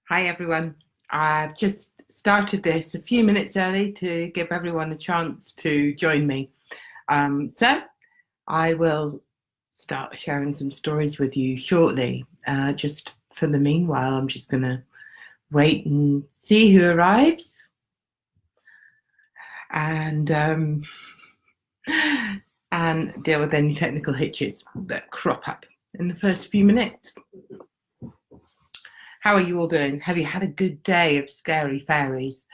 Hi everyone. I've just started this a few minutes early to give everyone a chance to join me. So I will start sharing some stories with you shortly. Just for the meanwhile, I'm just going to wait and see who arrives and and deal with any technical hitches that crop up in the first few minutes. How are you all doing? Have you had a good day of scary fairies?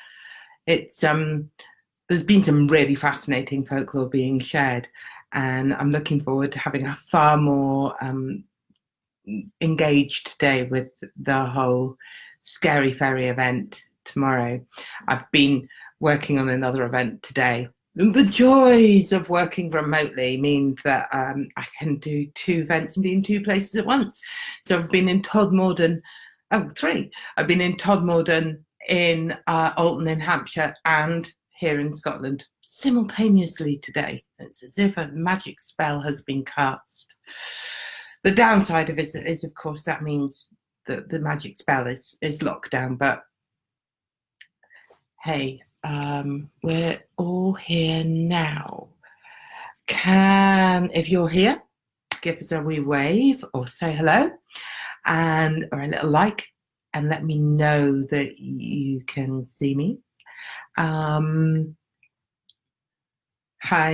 It's there's been some really fascinating folklore being shared, and I'm looking forward to having a far more engaged day with the whole scary fairy event tomorrow. I've been working on another event today. The joys of working remotely mean that I can do two events and be in two places at once. So I've been in Todmorden. Oh, three. I've been in Todmorden, in Alton in Hampshire, and here in Scotland simultaneously today. It's as if a magic spell has been cast. The downside of it is, of course, that means that the magic spell is locked down. But hey, we're all here now. If you're here, give us a wee wave or say hello, or a little like, and let me know that you can see me. Hi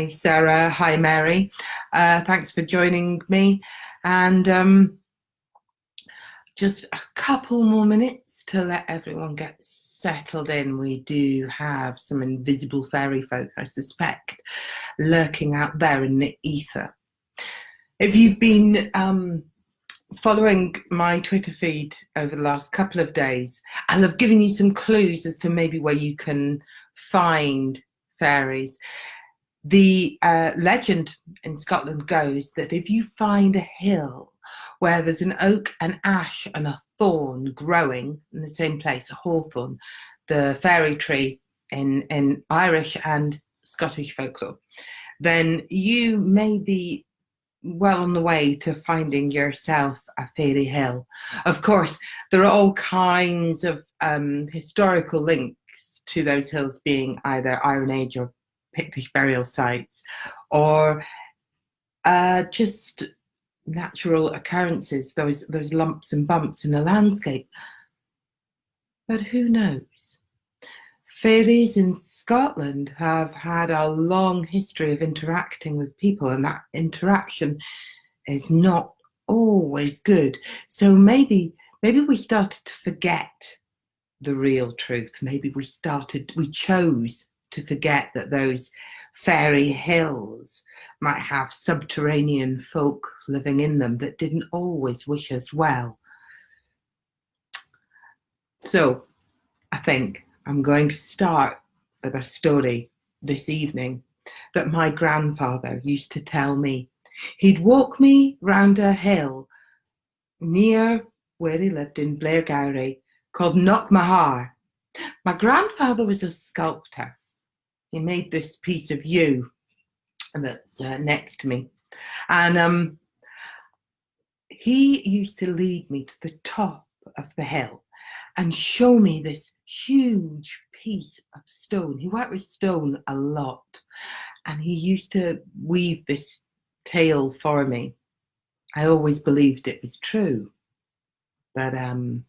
Sarah, hi Mary, thanks for joining me, and just a couple more minutes to let everyone get settled in. We do have some invisible fairy folk, I suspect, lurking out there in the ether. If you've been following my Twitter feed over the last couple of days, I'll have given you some clues as to maybe where you can find fairies. The legend in Scotland goes that if you find a hill where there's an oak, an ash and a thorn growing in the same place, a hawthorn, the fairy tree in Irish and Scottish folklore, then you may be well on the way to finding yourself a fairy hill. Of course, there are all kinds of historical links to those hills being either Iron Age or Pictish burial sites, or just natural occurrences, those lumps and bumps in the landscape. But who knows? Fairies in Scotland have had a long history of interacting with people, and that interaction is not always good. So maybe we started to forget the real truth. Maybe we chose to forget that those fairy hills might have subterranean folk living in them that didn't always wish us well. So I think I'm going to start with a story this evening that my grandfather used to tell me. He'd walk me round a hill near where he lived in Blairgowrie called Knockmahar. My grandfather was a sculptor. He made this piece of yew that's next to me. And he used to lead me to the top of the hill and show me this huge piece of stone. He worked with stone a lot, and he used to weave this tale for me. I always believed it was true, but I'm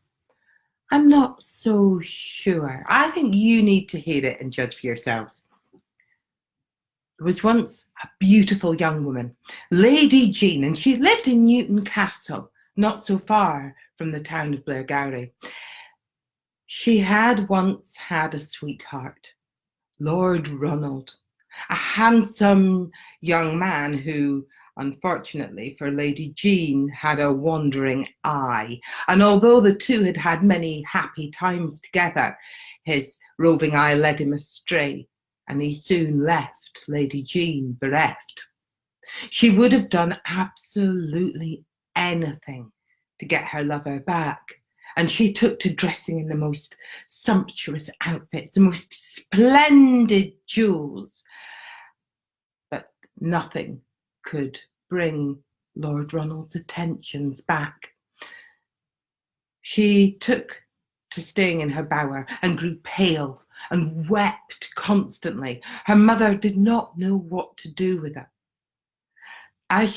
not so sure. I think you need to hear it and judge for yourselves. There was once a beautiful young woman, Lady Jean, and she lived in Newton Castle, not so far from the town of Blairgowrie. She had once had a sweetheart, Lord Ronald, a handsome young man who, unfortunately for Lady Jean, had a wandering eye. And although the two had had many happy times together, his roving eye led him astray, and he soon left Lady Jean bereft. She would have done absolutely anything to get her lover back, and she took to dressing in the most sumptuous outfits, the most splendid jewels, but nothing could bring Lord Ronald's attentions back. She took to staying in her bower and grew pale and wept constantly. Her mother did not know what to do with her.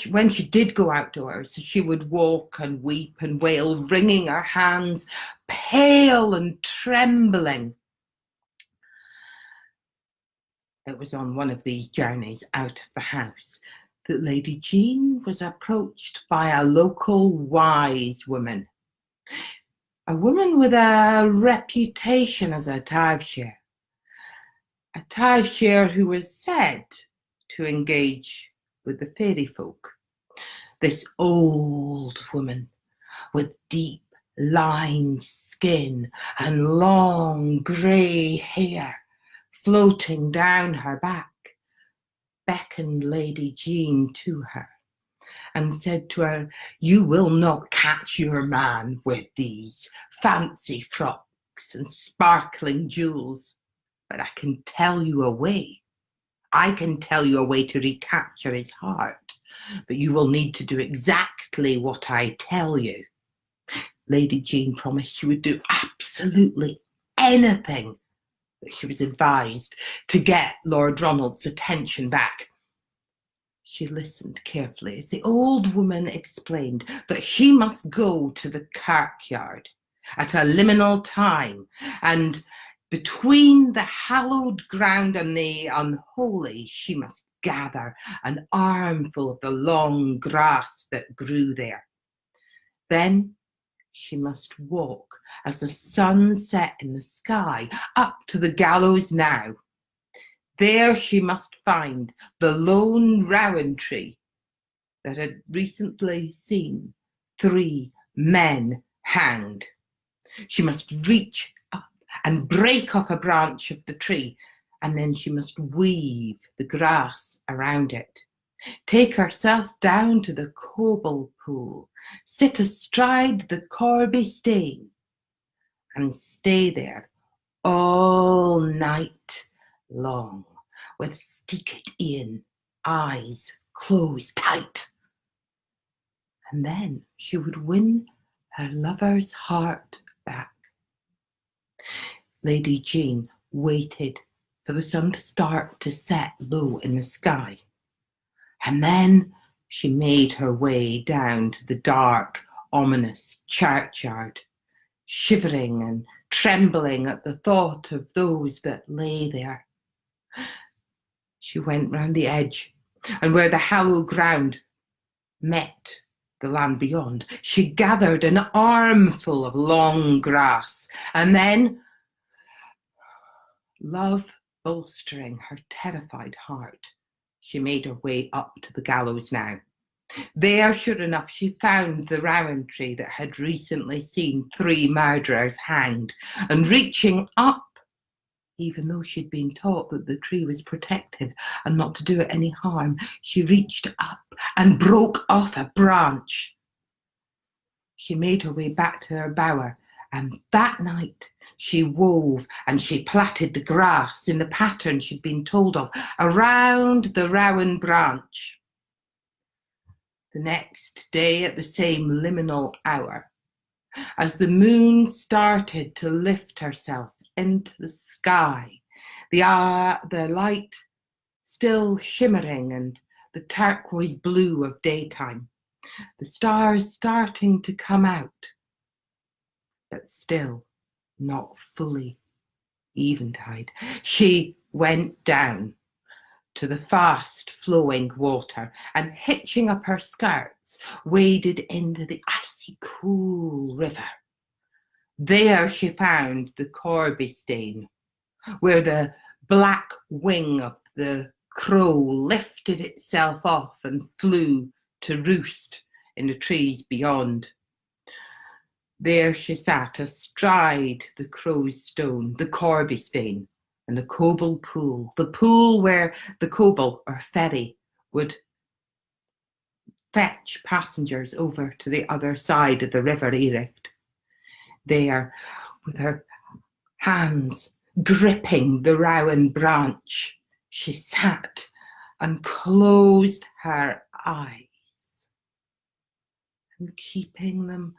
When she did go outdoors, she would walk and weep and wail, wringing her hands, pale and trembling. It was on one of these journeys out of the house that Lady Jean was approached by a local wise woman, a woman with a reputation as a tithe-share who was said to engage with the fairy folk. This old woman with deep lined skin and long grey hair floating down her back beckoned Lady Jean to her and said to her, "You will not catch your man with these fancy frocks and sparkling jewels, but I can tell you a way. I can tell you a way to recapture his heart, but you will need to do exactly what I tell you." Lady Jean promised she would do absolutely anything that she was advised to get Lord Ronald's attention back. She listened carefully as the old woman explained that she must go to the kirkyard at a liminal time, and between the hallowed ground and the unholy, she must gather an armful of the long grass that grew there. Then she must walk as the sun set in the sky up to the gallows now. There she must find the lone rowan tree that had recently seen 3 men hanged. She must reach up and break off a branch of the tree, and then she must weave the grass around it. Take herself down to the cobble pool, sit astride the corby stane, and stay there all night long, with Steekit Ian eyes closed tight. And then she would win her lover's heart back. Lady Jean waited for the sun to start to set low in the sky, and then she made her way down to the dark, ominous churchyard, shivering and trembling at the thought of those that lay there. She went round the edge, and where the hallow ground met the land beyond, she gathered an armful of long grass, and then, love bolstering her terrified heart, she made her way up to the gallows now. There, sure enough, she found the rowan tree that had recently seen 3 murderers hanged, and reaching up, even though she'd been taught that the tree was protective and not to do it any harm, she reached up and broke off a branch. She made her way back to her bower, and that night she wove and she plaited the grass in the pattern she'd been told of around the rowan branch. The next day at the same liminal hour, as the moon started to lift herself into the sky, the light still shimmering and the turquoise blue of daytime, the stars starting to come out, but still not fully eventide, she went down to the fast-flowing water and, hitching up her skirts, waded into the icy cool river. There she found the Corbystane, where the black wing of the crow lifted itself off and flew to roost in the trees beyond. There she sat astride the crow's stone, the Corbystane, and the cobble pool, the pool where the cobble or ferry would fetch passengers over to the other side of the river Ericht. There, with her hands gripping the rowan branch, she sat and closed her eyes, and keeping them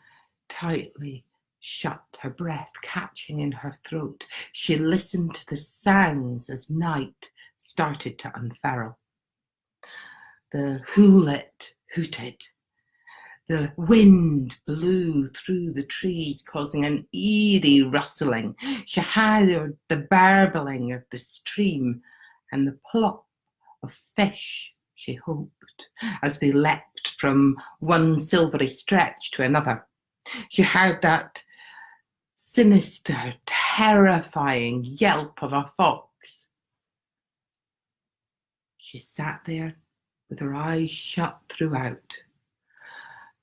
tightly shut, her breath catching in her throat. She listened to the sounds as night started to unfurl. The hoolet hooted. The wind blew through the trees, causing an eerie rustling. She heard the burbling of the stream and the plop of fish, she hoped, as they leapt from one silvery stretch to another. She heard that sinister, terrifying yelp of a fox. She sat there with her eyes shut throughout,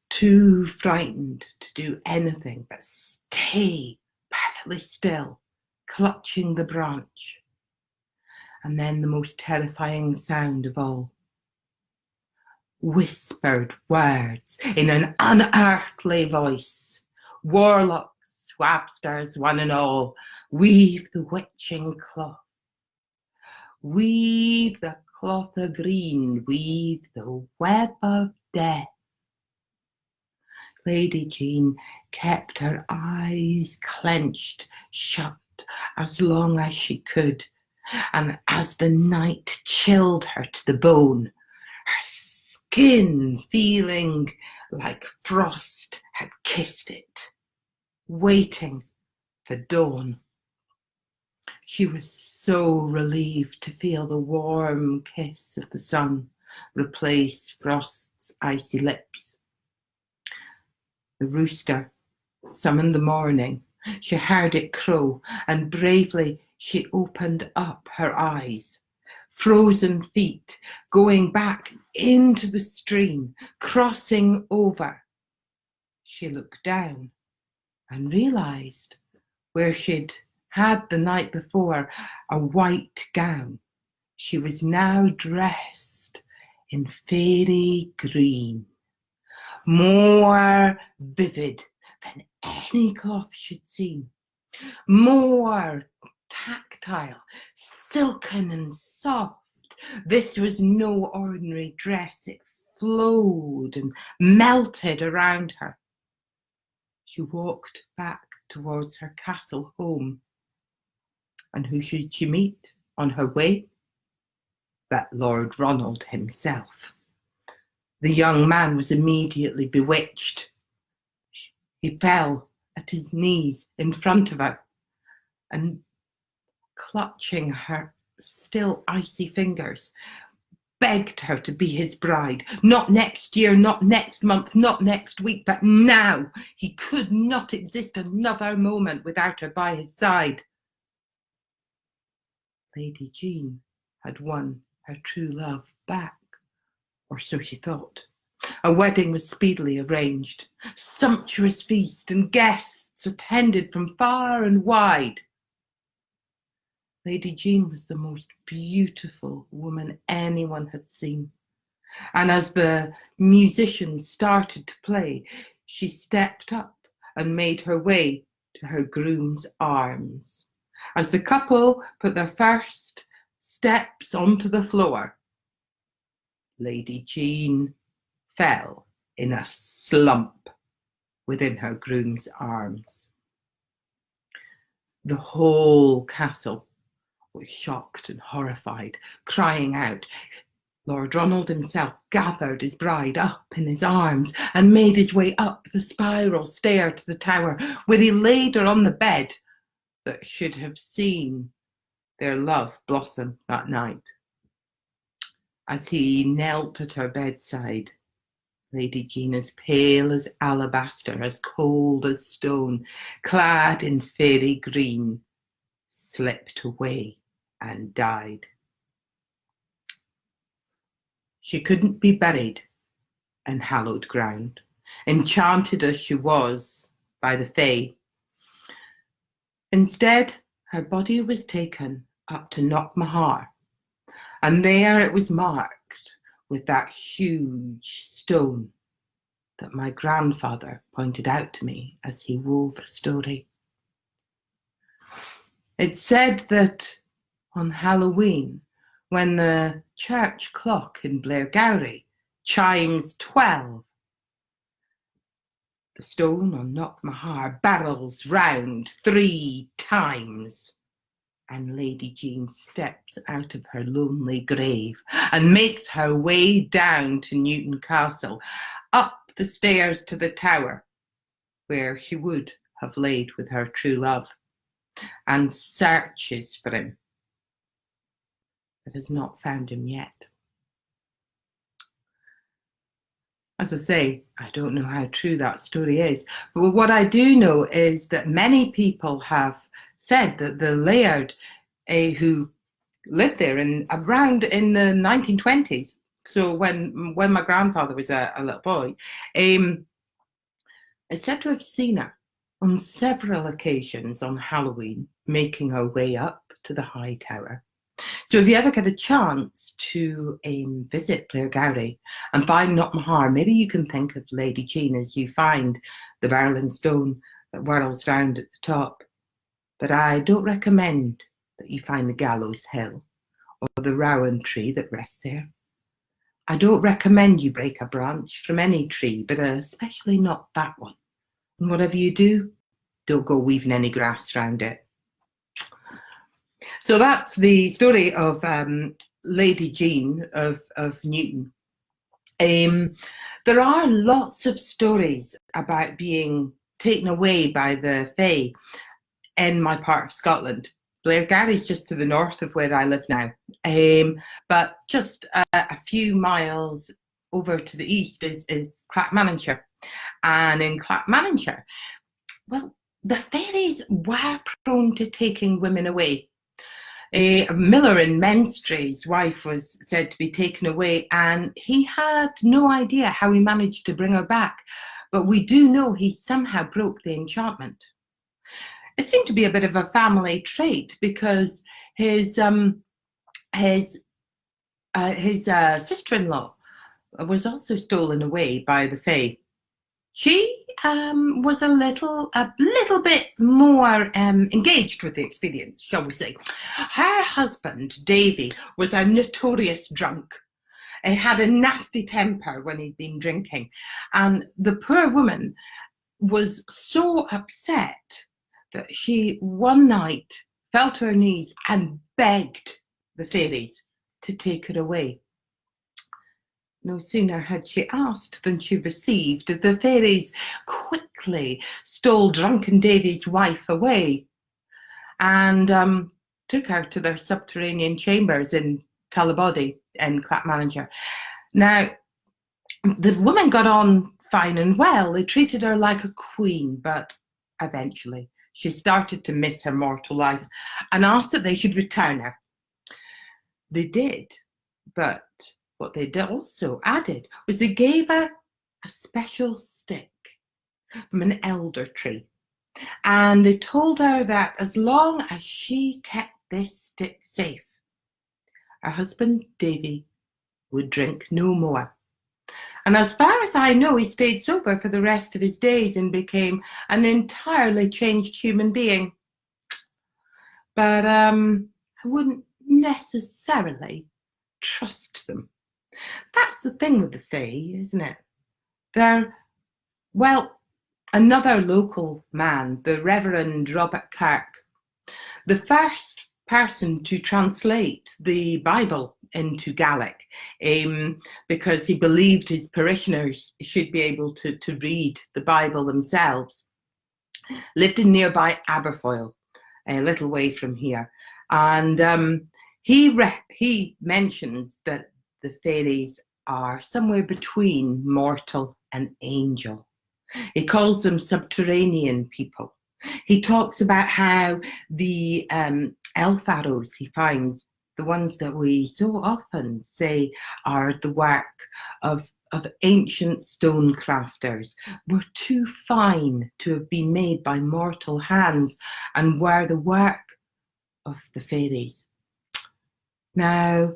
too frightened to do anything but stay perfectly still, clutching the branch. And then the most terrifying sound of all. Whispered words in an unearthly voice. Warlocks, swabsters, one and all, weave the witching cloth. Weave the cloth of green, weave the web of death. Lady Jean kept her eyes clenched shut as long as she could, and as the night chilled her to the bone, her skin feeling like frost had kissed it, waiting for dawn. She was so relieved to feel the warm kiss of the sun replace Frost's icy lips. The rooster summoned the morning. She heard it crow, and bravely she opened up her eyes. Frozen feet going back into the stream, crossing over. She looked down and realised where she'd had the night before a white gown. She was now dressed in fairy green, more vivid than any cloth she'd seen, more tactile, silken and soft. This was no ordinary dress. It flowed and melted around her. She walked back towards her castle home. And who should she meet on her way? But Lord Ronald himself. The young man was immediately bewitched. He fell at his knees in front of her and, clutching her still icy fingers, begged her to be his bride. Not next year, not next month, not next week, but now. He could not exist another moment without her by his side. Lady Jean had won her true love back, or so she thought. A wedding was speedily arranged. Sumptuous feast and guests attended from far and wide. Lady Jean was the most beautiful woman anyone had seen. And as the musicians started to play, she stepped up and made her way to her groom's arms. As the couple put their first steps onto the floor, Lady Jean fell in a slump within her groom's arms. The whole castle was shocked and horrified, crying out. Lord Ronald himself gathered his bride up in his arms and made his way up the spiral stair to the tower, where he laid her on the bed that should have seen their love blossom that night. As he knelt at her bedside, Lady Jean, as pale as alabaster, as cold as stone, clad in fairy green, slipped away and died. She couldn't be buried in hallowed ground, enchanted as she was by the Fae. Instead, her body was taken up to Knockmahar, and there it was marked with that huge stone that my grandfather pointed out to me as he wove a story. It's said that on Halloween, when the church clock in Blairgowrie chimes 12, The stone on Knockmahar barrels round 3 times, and Lady Jean steps out of her lonely grave and makes her way down to Newton Castle, up the stairs to the tower, where she would have laid with her true love, and searches for him, but has not found him yet. As I say, I don't know how true that story is, but what I do know is that many people have said that the laird who lived there around in the 1920s, so when my grandfather was a little boy, is said to have seen her on several occasions on Halloween making her way up to the High Tower. So if you ever get a chance to visit Blairgowrie and find Knockmahar, maybe you can think of Lady Jean as you find the barrel and stone that whirls round at the top. But I don't recommend that you find the gallows hill or the rowan tree that rests there. I don't recommend you break a branch from any tree, but especially not that one. And whatever you do, don't go weaving any grass around it. So that's the story of Lady Jean of Newton. There are lots of stories about being taken away by the Fae in my part of Scotland. Blairgowrie is just to the north of where I live now, but just a few miles over to the east is Clackmannanshire. And in Clackmannanshire, well, the fairies were prone to taking women away. A miller in Menstry's wife was said to be taken away, and he had no idea how he managed to bring her back, but we do know he somehow broke the enchantment. It seemed to be a bit of a family trait, because his sister-in-law was also stolen away by the Fae. She was a little bit more engaged with the experience, shall we say. Her husband, Davy, was a notorious drunk. He had a nasty temper when he'd been drinking, and the poor woman was so upset that she one night fell to her knees and begged the fairies to take her away. No sooner had she asked than she received. The fairies quickly stole drunken Davy's wife away and took her to their subterranean chambers in Tullibody in Clackmannanshire. Now, the woman got on fine and well. They treated her like a queen, but eventually she started to miss her mortal life and asked that they should return her. They did, but what they also added was they gave her a special stick from an elder tree, and they told her that as long as she kept this stick safe, her husband Davy would drink no more. And as far as I know, he stayed sober for the rest of his days and became an entirely changed human being. But I wouldn't necessarily trust them. That's the thing with the Fae, isn't it? Another local man, the Reverend Robert Kirk, the first person to translate the Bible into Gaelic, because he believed his parishioners should be able to read the Bible themselves, lived in nearby Aberfoyle, a little way from here. And he mentions that the fairies are somewhere between mortal and angel. He calls them subterranean people. He talks about how the elf arrows he finds, the ones that we so often say are the work of ancient stone crafters, were too fine to have been made by mortal hands and were the work of the fairies. Now,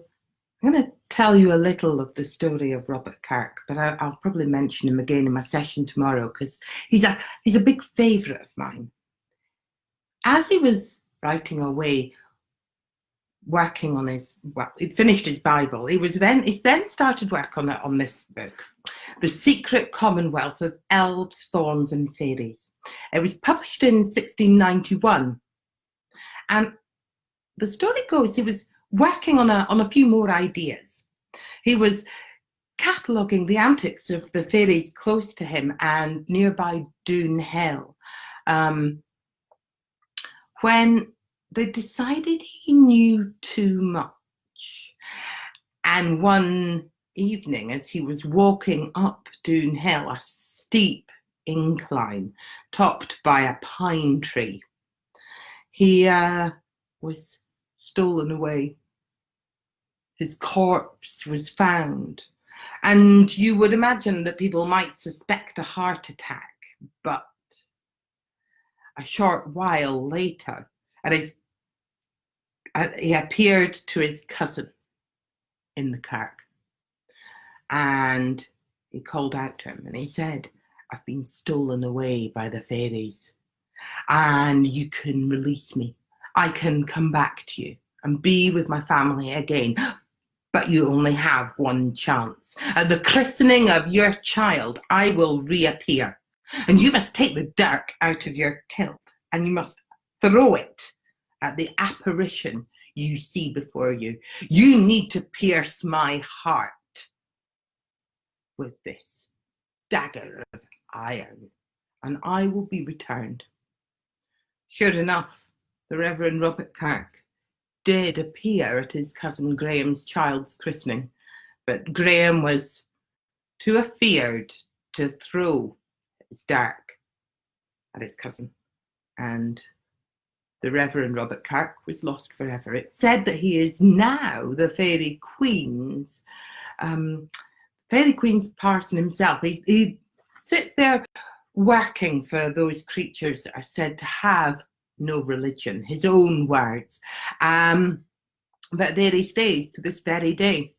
I'm going to tell you a little of the story of Robert Kirk, but I'll probably mention him again in my session tomorrow, because he's a big favourite of mine. As he was writing away, working on he'd finished his Bible. He then started work on this book. The Secret Commonwealth of Elves, Thorns and Fairies. It was published in 1691. And the story goes he was working on a few more ideas. He was cataloguing the antics of the fairies close to him and nearby Doon Hill, when they decided he knew too much. And one evening, as he was walking up Doon Hill, a steep incline topped by a pine tree, he was stolen away. His corpse was found. And you would imagine that people might suspect a heart attack, but a short while later, he appeared to his cousin in the kirk, and he called out to him and he said, "I've been stolen away by the fairies, and you can release me. I can come back to you and be with my family again. But you only have one chance. At the christening of your child, I will reappear. And you must take the dirk out of your kilt, and you must throw it at the apparition you see before you. You need to pierce my heart with this dagger of iron, and I will be returned." Sure enough, the Reverend Robert Kirk did appear at his cousin Graham's child's christening, but Graham was too afeared to throw his dirk at his cousin, and the Reverend Robert Kirk was lost forever. It's said that he is now the Fairy Queen's parson himself. He sits there working for those creatures that are said to have no religion, his own words. But there he stays to this very day.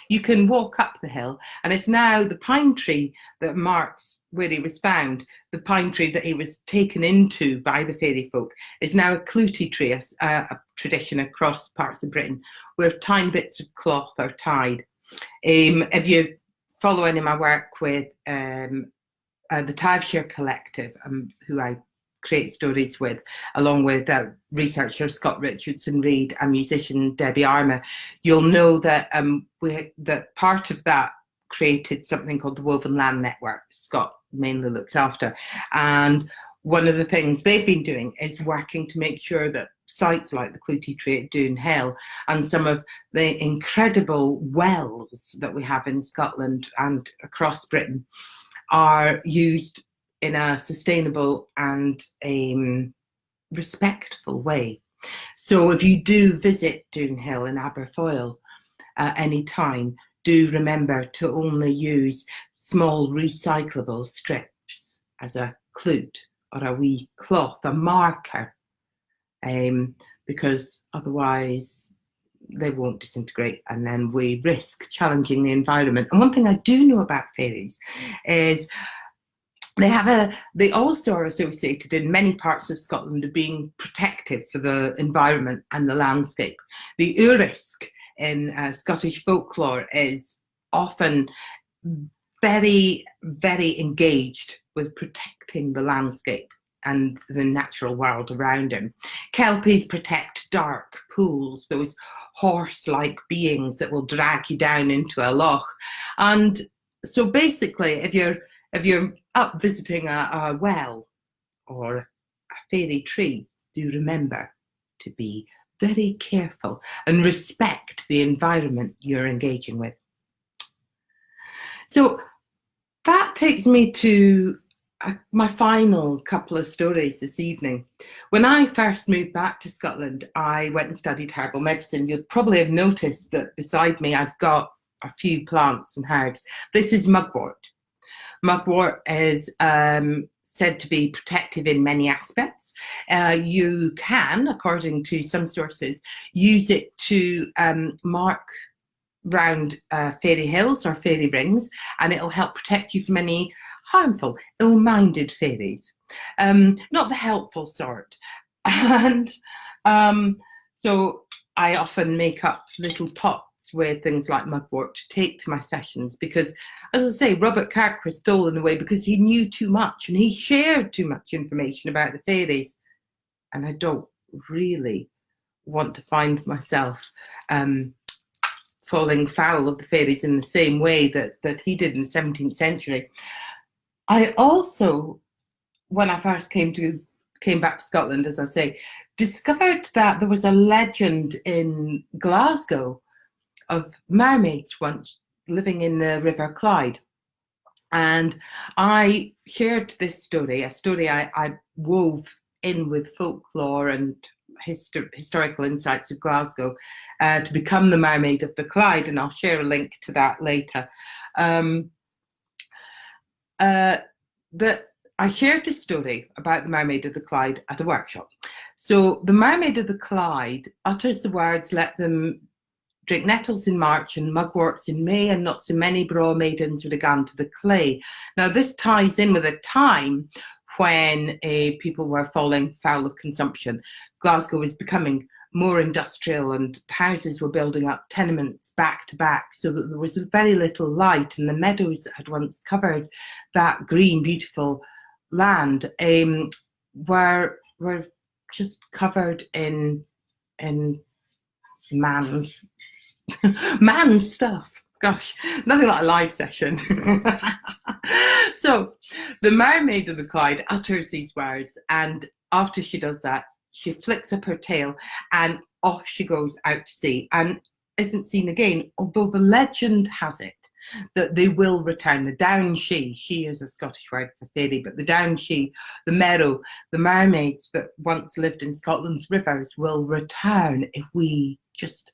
You can walk up the hill, and it's now the pine tree that marks where he was found. The pine tree that he was taken into by the fairy folk is now a clouty tree, a tradition across parts of Britain where tiny bits of cloth are tied. If you follow any of my work with the Tiveshire Collective, who I create stories with, along with researcher Scott Richardson-Reed and musician Debbie Armour, you'll know that that part of that created something called the Woven Land Network. Scott mainly looks after, and one of the things they've been doing is working to make sure that sites like the Clouty Tree at Doon Hill and some of the incredible wells that we have in Scotland and across Britain are used in a sustainable and respectful way. So if you do visit Doon Hill in Aberfoyle any time, do remember to only use small recyclable strips as a clout or a wee cloth, a marker, because otherwise they won't disintegrate, and then we risk challenging the environment. And one thing I do know about fairies is they also are associated in many parts of Scotland with being protective for the environment and the landscape. The Urisk in Scottish folklore is often very, very engaged with protecting the landscape and the natural world around him. Kelpies protect dark pools, those horse-like beings that will drag you down into a loch. And so basically, if you're up visiting a well or a fairy tree, do remember to be very careful and respect the environment you're engaging with. So that takes me to my final couple of stories this evening. When I first moved back to Scotland, I went and studied herbal medicine. You'll probably have noticed that beside me I've got a few plants and herbs. This is mugwort. Mugwort is said to be protective in many aspects. You can, according to some sources, use it to mark round fairy hills or fairy rings, and it'll help protect you from any harmful, ill-minded fairies. Not the helpful sort. And so I often make up little pots with things like mugwort to take to my sessions, because, as I say, Robert Kirk was stolen away because he knew too much and he shared too much information about the fairies. And I don't really want to find myself falling foul of the fairies in the same way that he did in the 17th century. I also, when I first came back to Scotland, as I say, discovered that there was a legend in Glasgow of mermaids once living in the River Clyde. And I shared this story, a story I wove in with folklore and historical insights of Glasgow to become the Mermaid of the Clyde, and I'll share a link to that later. I shared this story about the Mermaid of the Clyde at a workshop. So the Mermaid of the Clyde utters the words, "Let them drink nettles in March and mugworts in May, and not so many braw maidens would have gone to the clay." Now this ties in with a time when people were falling foul of consumption. Glasgow was becoming more industrial and houses were building up tenements back to back, so that there was very little light, and the meadows that had once covered that green, beautiful land were just covered in man's stuff. Gosh, nothing like a live session. So the Mermaid of the Clyde utters these words, and after she does that, she flicks up her tail and off she goes out to sea and isn't seen again, although the legend has it that they will return. The down she is a Scottish word for fairy, but the down she, the merrow, the mermaids that once lived in Scotland's rivers will return if we just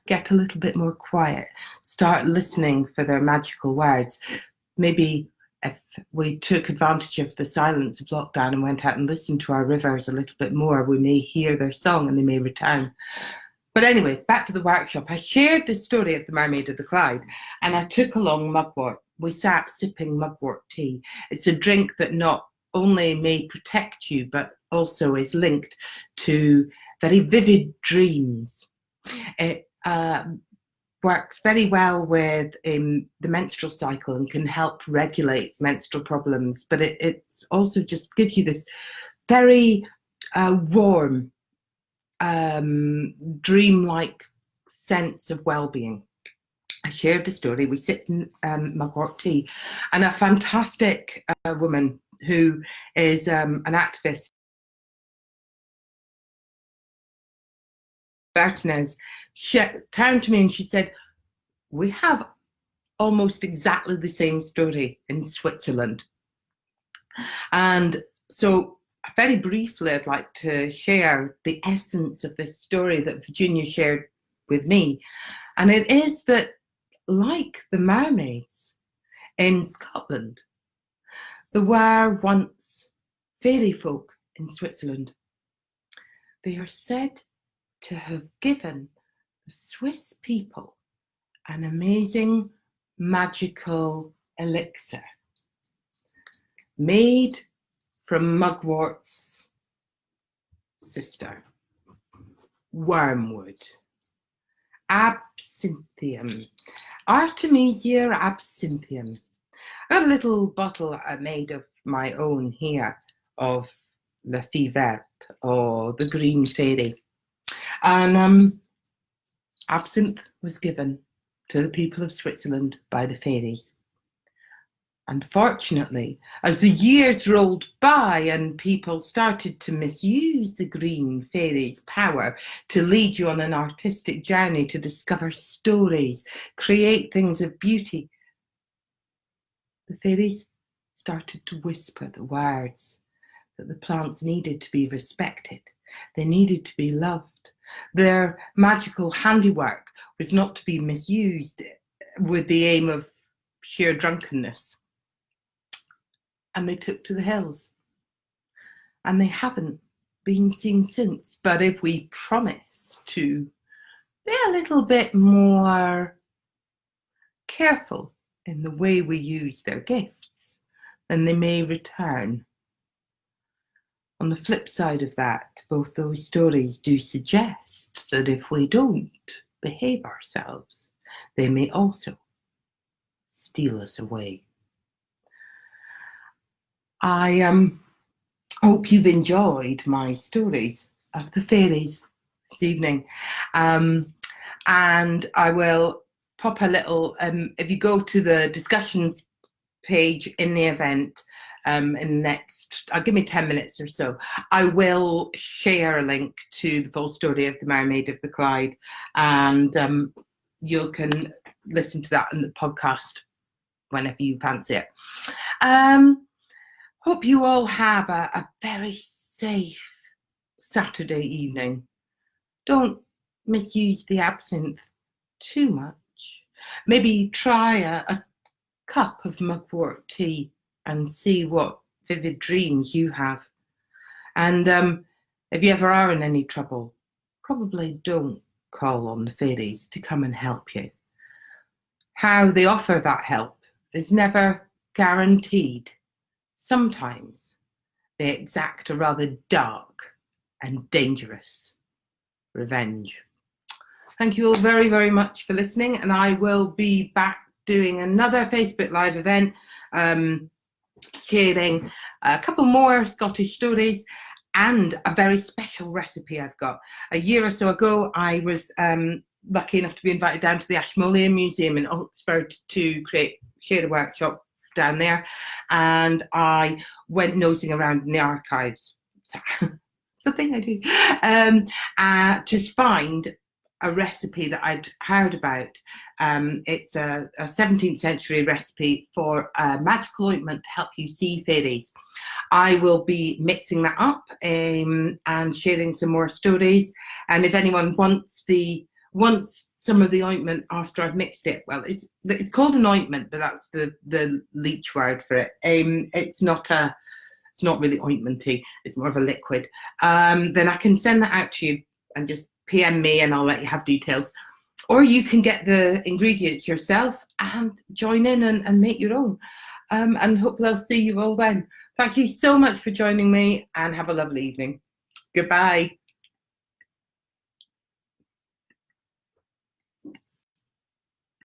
get a little bit more quiet, start listening for their magical words. Maybe if we took advantage of the silence of lockdown and went out and listened to our rivers a little bit more, we may hear their song and they may return. But anyway, back to the workshop. I shared the story of the Mermaid of the Clyde and I took along mugwort. We sat sipping mugwort tea. It's a drink that not only may protect you, but also is linked to very vivid dreams. It works very well with the menstrual cycle and can help regulate menstrual problems, but it's also just gives you this very warm, dreamlike sense of well-being. I shared the story. We sit in mugwort tea, and a fantastic woman who is an activist, Bertinez, she turned to me and she said, "We have almost exactly the same story in Switzerland." And so very briefly, I'd like to share the essence of this story that Virginia shared with me. And it is that, like the mermaids in Scotland, there were once fairy folk in Switzerland. They are said to have given the Swiss people an amazing magical elixir made from mugwort's sister, wormwood, absinthium, Artemisia absinthium. I got a little bottle I made of my own here of the Fée Verte, or the green fairy. And absinthe was given to the people of Switzerland by the fairies. Unfortunately, as the years rolled by and people started to misuse the green fairy's power to lead you on an artistic journey to discover stories, create things of beauty, the fairies started to whisper the words that the plants needed to be respected. They needed to be loved. Their magical handiwork was not to be misused with the aim of sheer drunkenness. And they took to the hills. And they haven't been seen since. But if we promise to be a little bit more careful in the way we use their gifts, then they may return. On the flip side of that, both those stories do suggest that if we don't behave ourselves, they may also steal us away. I hope you've enjoyed my stories of the fairies this evening. And I will pop a little, if you go to the discussions page in the event, in the next, give me 10 minutes or so, I will share a link to the full story of the Mermaid of the Clyde, and you can listen to that in the podcast whenever you fancy it. Hope you all have a very safe Saturday evening. Don't misuse the absinthe too much. Maybe try a cup of mugwort tea and see what vivid dreams you have. And if you ever are in any trouble, probably don't call on the fairies to come and help you. How they offer that help is never guaranteed. Sometimes they exact a rather dark and dangerous revenge. Thank you all very, very much for listening, and I will be back doing another Facebook Live event, sharing a couple more Scottish stories and a very special recipe I've got. A year or so ago, I was lucky enough to be invited down to the Ashmolean Museum in Oxford to share a workshop down there, and I went nosing around in the archives. Something I do, to find a recipe that I'd heard about. It's a 17th century recipe for a magical ointment to help you see fairies. I will be mixing that up and sharing some more stories. And if anyone wants some of the ointment after I've mixed it, well, it's called an ointment, but that's the leech word for it. It's not really ointmenty, it's more of a liquid. Then I can send that out to you and just PM me and I'll let you have details. Or you can get the ingredients yourself and join in and make your own. And hopefully I'll see you all then. Thank you so much for joining me and have a lovely evening. Goodbye.